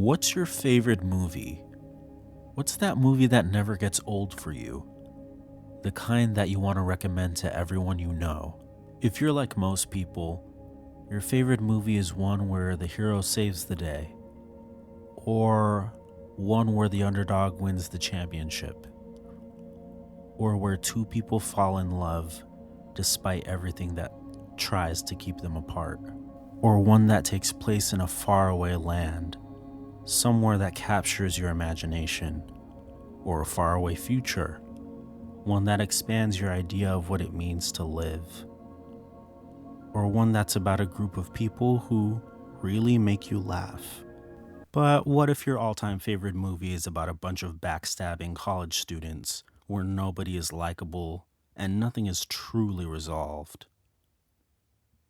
What's your favorite movie? What's that movie that never gets old for you? The kind that you want to recommend to everyone you know. If you're like most people, your favorite movie is one where the hero saves the day, or one where the underdog wins the championship, or where two people fall in love despite everything that tries to keep them apart, or one that takes place in a faraway land, somewhere that captures your imagination, or a faraway future, one that expands your idea of what it means to live, or one that's about a group of people who really make you laugh. But what if your all-time favorite movie is about a bunch of backstabbing college students where nobody is likable and nothing is truly resolved?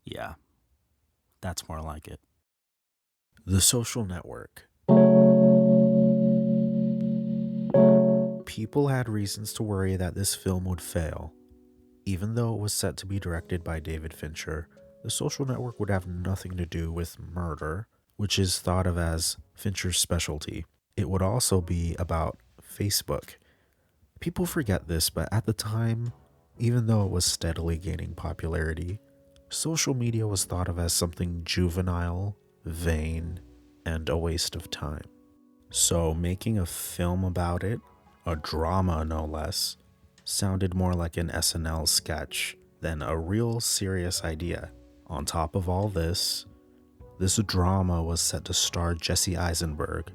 Yeah, that's more like it. The Social Network. People had reasons to worry that this film would fail. Even though it was set to be directed by David Fincher, The Social Network would have nothing to do with murder, which is thought of as Fincher's specialty. It would also be about Facebook. People forget this, but at the time, even though it was steadily gaining popularity, social media was thought of as something juvenile, vain, and a waste of time. So making a film about it, a drama no less, sounded more like an SNL sketch than a real serious idea. On top of all this drama was set to star Jesse Eisenberg,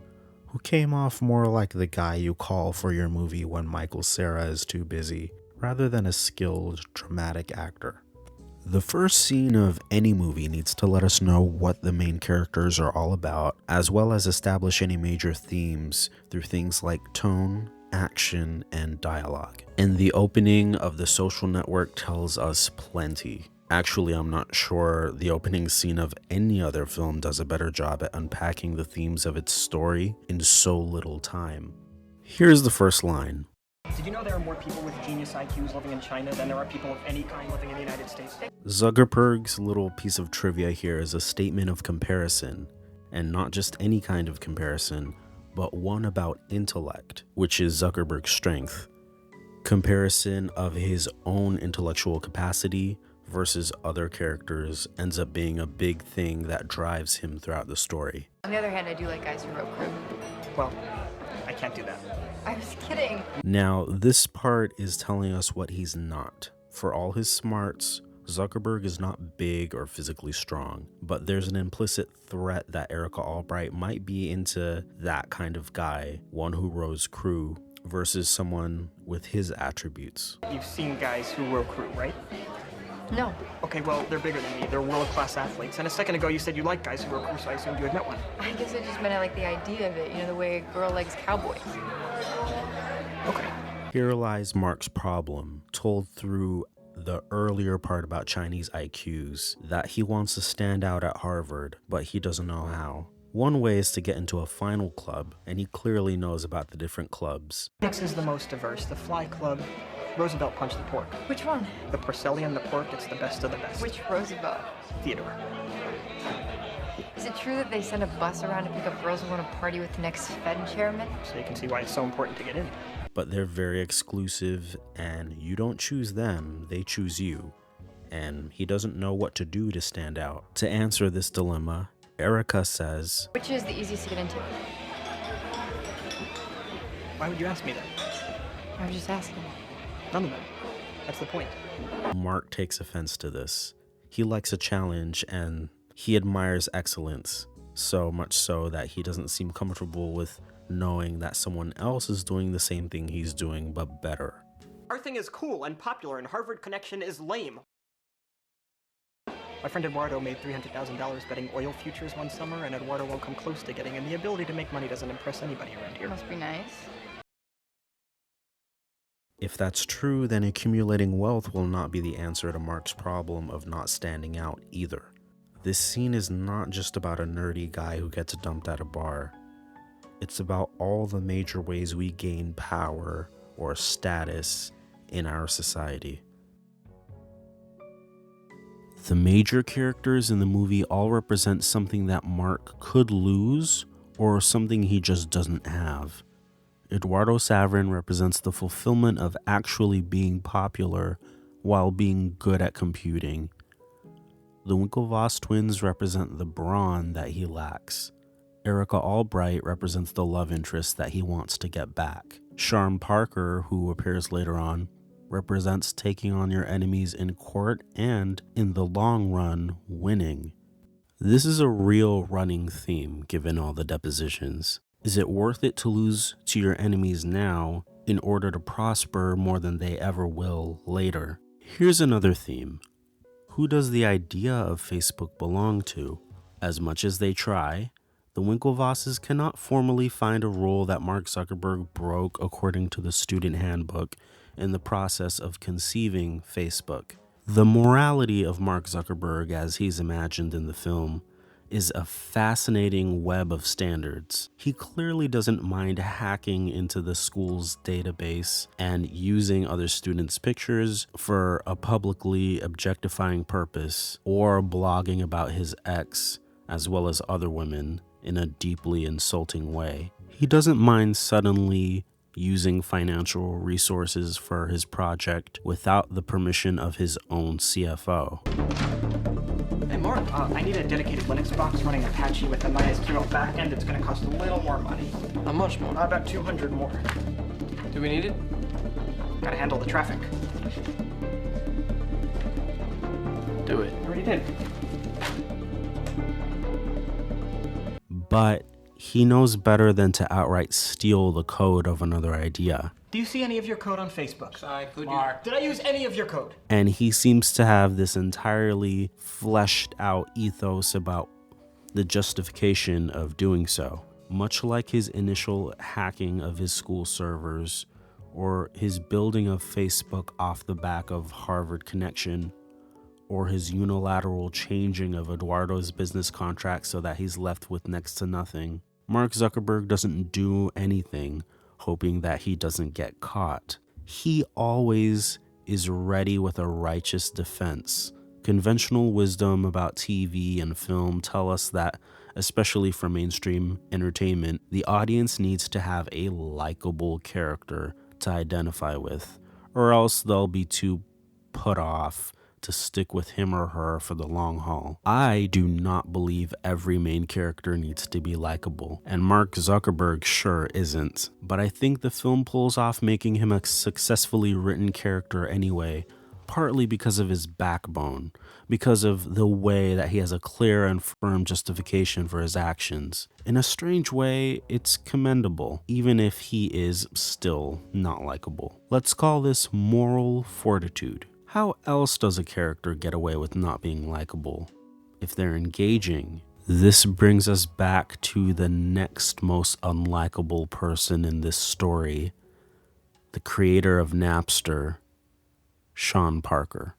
who came off more like the guy you call for your movie when Michael Cera is too busy, rather than a skilled, dramatic actor. The first scene of any movie needs to let us know what the main characters are all about, as well as establish any major themes through things like tone, action, and dialogue. And the opening of The Social Network tells us plenty. Actually, I'm not sure the opening scene of any other film does a better job at unpacking the themes of its story in so little time. Here's the first line. Did you know there are more people with genius IQs living in China than there are people of any kind living in the United States? Zuckerberg's little piece of trivia here is a statement of comparison, and not just any kind of comparison, but one about intellect, which is Zuckerberg's strength. Comparison of his own intellectual capacity versus other characters ends up being a big thing that drives him throughout the story. On the other hand, I do like guys who rope crew. Well, I can't do that. I was kidding. Now, this part is telling us what he's not. For all his smarts, Zuckerberg is not big or physically strong, but there's an implicit threat that Erica Albright might be into that kind of guy, one who rows crew, versus someone with his attributes. You've seen guys who row crew, right? No. Okay, well, they're bigger than me. They're world-class athletes. And a second ago, you said you like guys who row crew, so I assumed you had met one. I guess I just meant I like the idea of it. You know, the way a girl likes cowboys. Okay. Here lies Mark's problem, told through the earlier part about Chinese IQs, that he wants to stand out at Harvard, but he doesn't know how. One way is to get into a final club, and he clearly knows about the different clubs. Phoenix is the most diverse. The Fly Club, Roosevelt Punched the Pork. Which one? The Porcellian, the Pork, it's the best of the best. Which Roosevelt? Theodore. Is it true that they send a bus around to pick up girls who want to party with the next Fed chairman? So you can see why it's so important to get in. But they're very exclusive, and you don't choose them, they choose you. And he doesn't know what to do to stand out. To answer this dilemma, Erica says, Which is the easiest to get into? Why would you ask me that? I was just asking. None of them. That's the point. Mark takes offense to this. He likes a challenge, and he admires excellence, so much so that he doesn't seem comfortable with knowing that someone else is doing the same thing he's doing, but better. Our thing is cool and popular, and Harvard Connection is lame. My friend Eduardo made $300,000 betting oil futures one summer, and Eduardo won't come close to getting in. The ability to make money doesn't impress anybody around here. Must be nice. If that's true, then accumulating wealth will not be the answer to Mark's problem of not standing out either. This scene is not just about a nerdy guy who gets dumped at a bar. It's about all the major ways we gain power or status in our society. The major characters in the movie all represent something that Mark could lose or something he just doesn't have. Eduardo Saverin represents the fulfillment of actually being popular while being good at computing. The Winklevoss twins represent the brawn that he lacks. Erica Albright represents the love interest that he wants to get back. Sean Parker, who appears later on, represents taking on your enemies in court and, in the long run, winning. This is a real running theme given all the depositions. Is it worth it to lose to your enemies now in order to prosper more than they ever will later? Here's another theme. Who does the idea of Facebook belong to? As much as they try, the Winklevosses cannot formally find a rule that Mark Zuckerberg broke according to the student handbook in the process of conceiving Facebook. The morality of Mark Zuckerberg, as he's imagined in the film, is a fascinating web of standards. He clearly doesn't mind hacking into the school's database and using other students' pictures for a publicly objectifying purpose, or blogging about his ex, as well as other women, in a deeply insulting way. He doesn't mind suddenly using financial resources for his project without the permission of his own CFO. Hey Mark, I need a dedicated Linux box running Apache with a MySQL backend. It's going to cost a little more money. How much more? About 200 more. Do we need it? Gotta handle the traffic. Do it. Already did. But he knows better than to outright steal the code of another idea. Do you see any of your code on Facebook? Sorry, could Mark, did I use any of your code? And he seems to have this entirely fleshed out ethos about the justification of doing so. Much like his initial hacking of his school servers, or his building of Facebook off the back of Harvard Connection, or his unilateral changing of Eduardo's business contract so that he's left with next to nothing. Mark Zuckerberg doesn't do anything hoping that he doesn't get caught. He always is ready with a righteous defense. Conventional wisdom about TV and film tell us that, especially for mainstream entertainment, the audience needs to have a likable character to identify with, or else they'll be too put off to stick with him or her for the long haul. I do not believe every main character needs to be likable, and Mark Zuckerberg sure isn't. But I think the film pulls off making him a successfully written character anyway, partly because of his backbone, because of the way that he has a clear and firm justification for his actions. In a strange way, it's commendable, even if he is still not likable. Let's call this moral fortitude. How else does a character get away with not being likable? If they're engaging. This brings us back to the next most unlikable person in this story, the creator of Napster, Sean Parker.